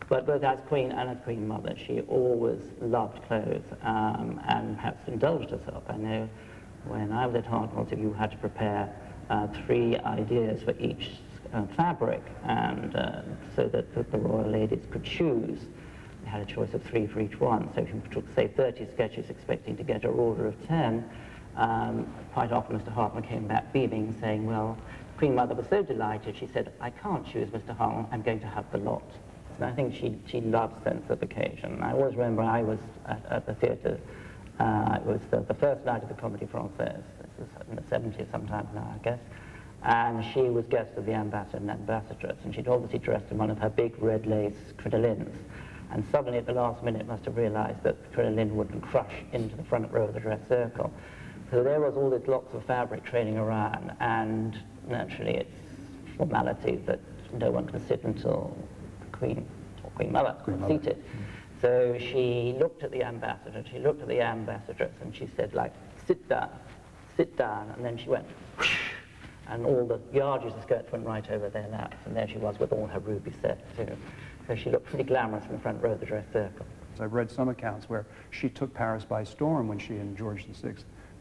But both as Queen and as Queen Mother, she always loved clothes and perhaps indulged herself. I know when I was at Hartnell's, you had to prepare 3 ideas for each fabric, and so that the royal ladies could choose. They had a choice of 3 for each one. So if you took, say, 30 sketches expecting to get an order of 10, quite often Mr. Hartnell came back beaming, saying, well, Queen Mother was so delighted, she said, I can't choose, Mr. Hartnell, I'm going to have the lot. And I think she loved sense of occasion. I always remember I was at the theatre. It was the first night of the Comédie Française. This was in the 70s sometime now, I guess. And she was guest of the ambassador and ambassadress, and she'd obviously dressed in one of her big red lace crinolines. And suddenly at the last minute must have realized that the crinoline wouldn't crush into the front row of the dress circle. So there was all this lots of fabric trailing around, and naturally it's formality that no one can sit until the Queen or Queen Mother was seated. So she looked at the ambassador, she looked at the ambassadress, and she said, like, sit down, and then she went, whoosh, and all the yards of skirts went right over their laps, and there she was with all her ruby set too. So she looked pretty glamorous in the front row of the dress circle. I've read some accounts where she took Paris by storm when she and George VI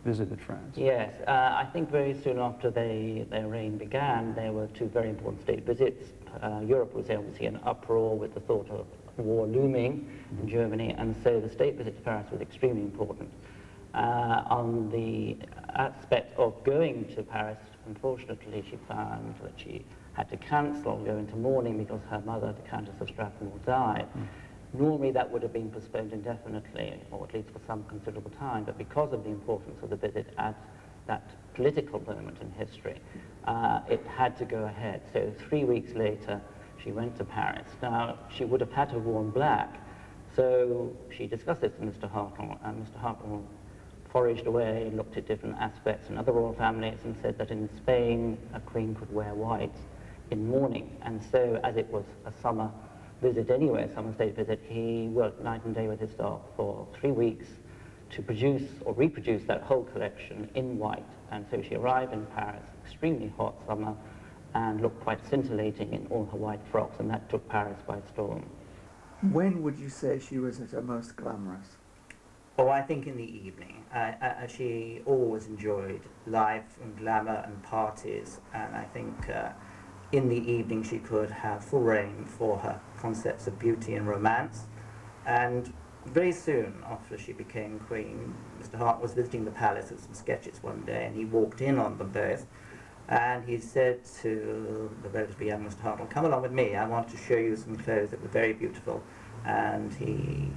visited France. Yes, I think very soon after their reign began, there were 2 very important state visits. Europe was obviously in uproar with the thought of war looming in Germany, and so the state visit to Paris was extremely important. On the aspect of going to Paris, unfortunately, she found that she had to cancel, go into mourning because her mother, the Countess of Strathmore, died. Normally that would have been postponed indefinitely, or at least for some considerable time, but because of the importance of the visit at that political moment in history, it had to go ahead. So 3 weeks later, she went to Paris. Now, she would have had to have worn black, so she discussed this with Mr. Hartnell, and Mr. Hartnell foraged away, looked at different aspects in other royal families, and said that in Spain, a queen could wear white in mourning. And so, as it was a summer visit anyway, a summer state visit, he worked night and day with his staff for 3 weeks to produce or reproduce that whole collection in white. And so she arrived in Paris, extremely hot summer, and looked quite scintillating in all her white frocks, and that took Paris by storm. When would you say she was at her most glamorous? Oh, I think in the evening. She always enjoyed life and glamour and parties, and I think in the evening she could have full rein for her concepts of beauty and romance. And very soon after she became queen, Mr. Hart was visiting the palace with some sketches one day, and he walked in on them both, and he said to the relatively young Mr. Hart, well, come along with me, I want to show you some clothes that were very beautiful. And he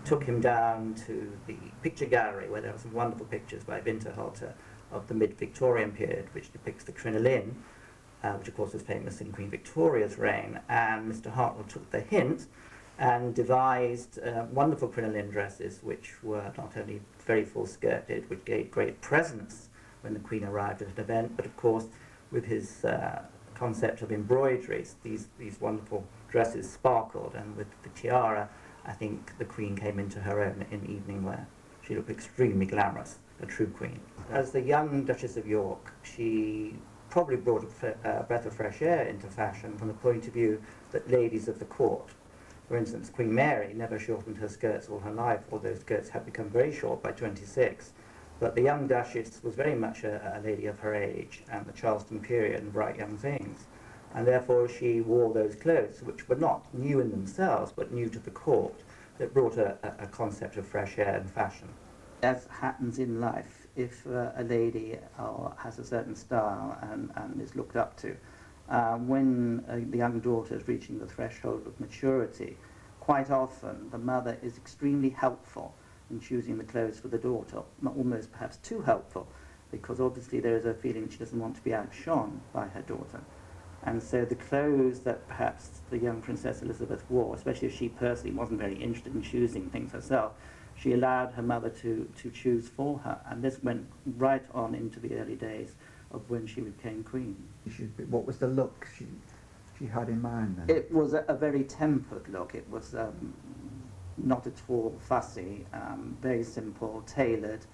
took him down to the picture gallery where there were some wonderful pictures by Winterhalter of the mid-Victorian period, which depicts the crinoline, which of course was famous in Queen Victoria's reign. And Mr. Hartnell took the hint and devised wonderful crinoline dresses, which were not only very full-skirted, which gave great presence when the Queen arrived at an event, but of course with his concept of embroideries, these wonderful dresses sparkled, and with the tiara, I think the Queen came into her own in evening wear. She looked extremely glamorous, a true queen. As the young Duchess of York, she probably brought a breath of fresh air into fashion from the point of view that ladies of the court, for instance, Queen Mary never shortened her skirts all her life, although skirts had become very short by 26. But the young Duchess was very much a lady of her age and the Charleston period and bright young things. And therefore she wore those clothes, which were not new in themselves, but new to the court, that brought a concept of fresh air and fashion. As happens in life, if a lady has a certain style and is looked up to, when the young daughter is reaching the threshold of maturity, quite often the mother is extremely helpful in choosing the clothes for the daughter, almost perhaps too helpful, because obviously there is a feeling she doesn't want to be outshone by her daughter. And so the clothes that perhaps the young Princess Elizabeth wore, especially if she personally wasn't very interested in choosing things herself, she allowed her mother to choose for her. And this went right on into the early days of when she became queen. What was the look she had in mind then? It was a very tempered look. It was not at all fussy, very simple, tailored,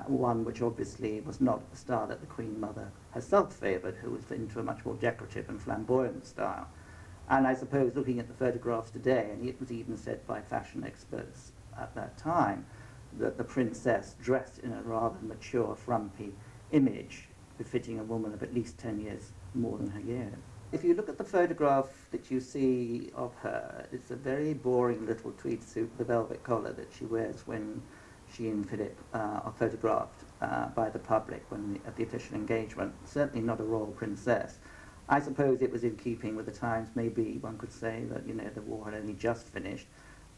one which obviously was not the style that the Queen Mother herself favoured, who was into a much more decorative and flamboyant style. And I suppose looking at the photographs today, and it was even said by fashion experts at that time, that the princess dressed in a rather mature, frumpy image, befitting a woman of at least 10 years more than her years. If you look at the photograph that you see of her, it's a very boring little tweed suit with a velvet collar that she wears when she and Philip are photographed by the public at the official engagement. Certainly not a royal princess. I suppose it was in keeping with the times. Maybe one could say that, you know, the war had only just finished.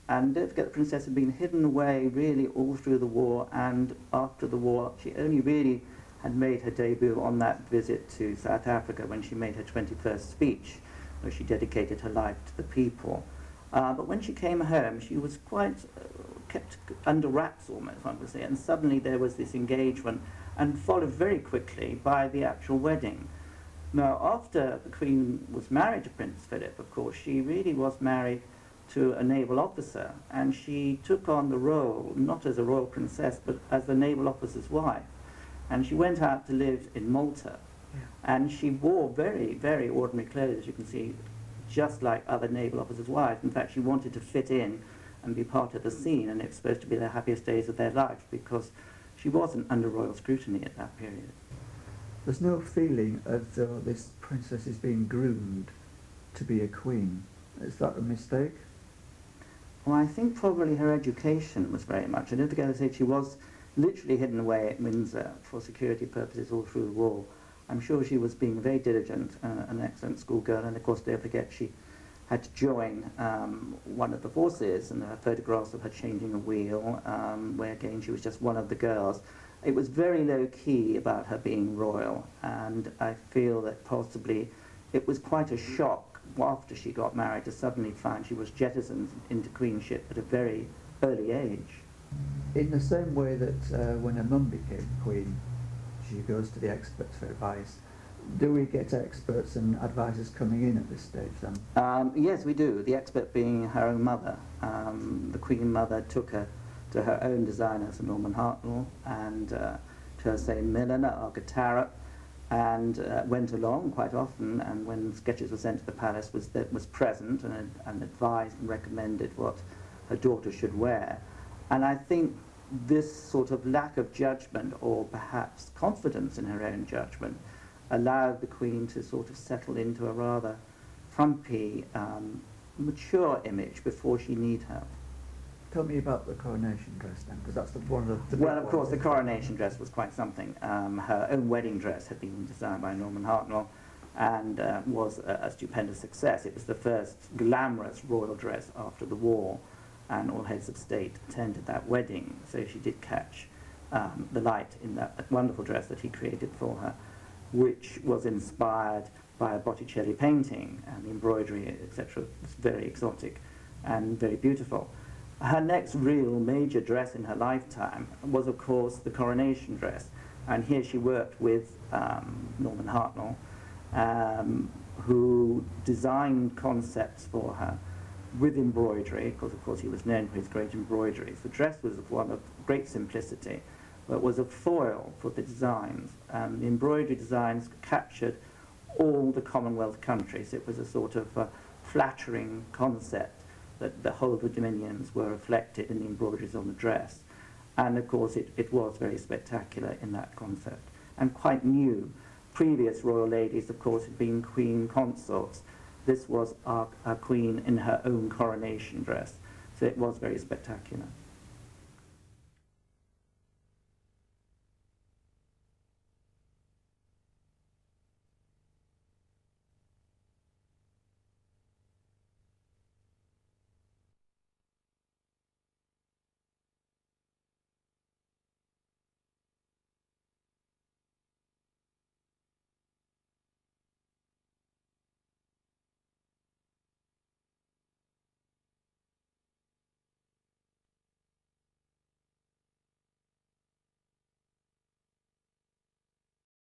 And don't forget, the princess had been hidden away really all through the war, and after the war she only really had made her debut on that visit to South Africa when she made her 21st speech, where she dedicated her life to the people. But when she came home, she was quite kept under wraps almost, one would say, and suddenly there was this engagement, and followed very quickly by the actual wedding. Now, after the Queen was married to Prince Philip, of course, she really was married to a naval officer, and she took on the role, not as a royal princess, but as the naval officer's wife. And she went out to live in Malta, and she wore very, very ordinary clothes, as you can see, just like other naval officers' wives. In fact, she wanted to fit in and be part of the scene, and it was supposed to be the happiest days of their life, because she wasn't under royal scrutiny at that period. There's no feeling as though this princess is being groomed to be a queen. Is that a mistake? Well, I think probably her education was very much. I don't forget to say she was literally hidden away at Windsor for security purposes all through the war. I'm sure she was being very diligent, an excellent schoolgirl, and of course don't forget she had to join one of the forces, and there are photographs of her changing a wheel, where again she was just one of the girls. It was very low key about her being royal, and I feel that possibly it was quite a shock after she got married to suddenly find she was jettisoned into queenship at a very early age. In the same way that when her mum became queen, she goes to the experts for advice, do we get experts and advisors coming in at this stage then? Yes, we do. The expert being her own mother. The Queen Mother took her to her own designer, Sir Norman Hartnell, and to her same milliner, Arthur Tarrant, and went along quite often, and when sketches were sent to the palace was present and advised and recommended what her daughter should wear. And I think this sort of lack of judgment, or perhaps confidence in her own judgment, allowed the Queen to sort of settle into a rather frumpy, mature image before she needed help. Tell me about the coronation dress then, because that's one of the Well, of course, the coronation dress was quite something. Her own wedding dress had been designed by Norman Hartnell and was a stupendous success. It was the first glamorous royal dress after the war, and all heads of state attended that wedding, so she did catch the light in that wonderful dress that he created for her, which was inspired by a Botticelli painting, and the embroidery, etc., was very exotic and very beautiful. Her next real major dress in her lifetime was, of course, the coronation dress, and here she worked with Norman Hartnell, who designed concepts for her with embroidery, because of course he was known for his great embroideries. The dress was one of great simplicity, but was a foil for the designs, and the embroidery designs captured all the Commonwealth countries. It was a sort of flattering concept that the whole of the dominions were reflected in the embroideries on the dress. And of course it was very spectacular in that concept, and quite new. Previous royal ladies, of course, had been queen consorts. This was our queen in her own coronation dress, so it was very spectacular.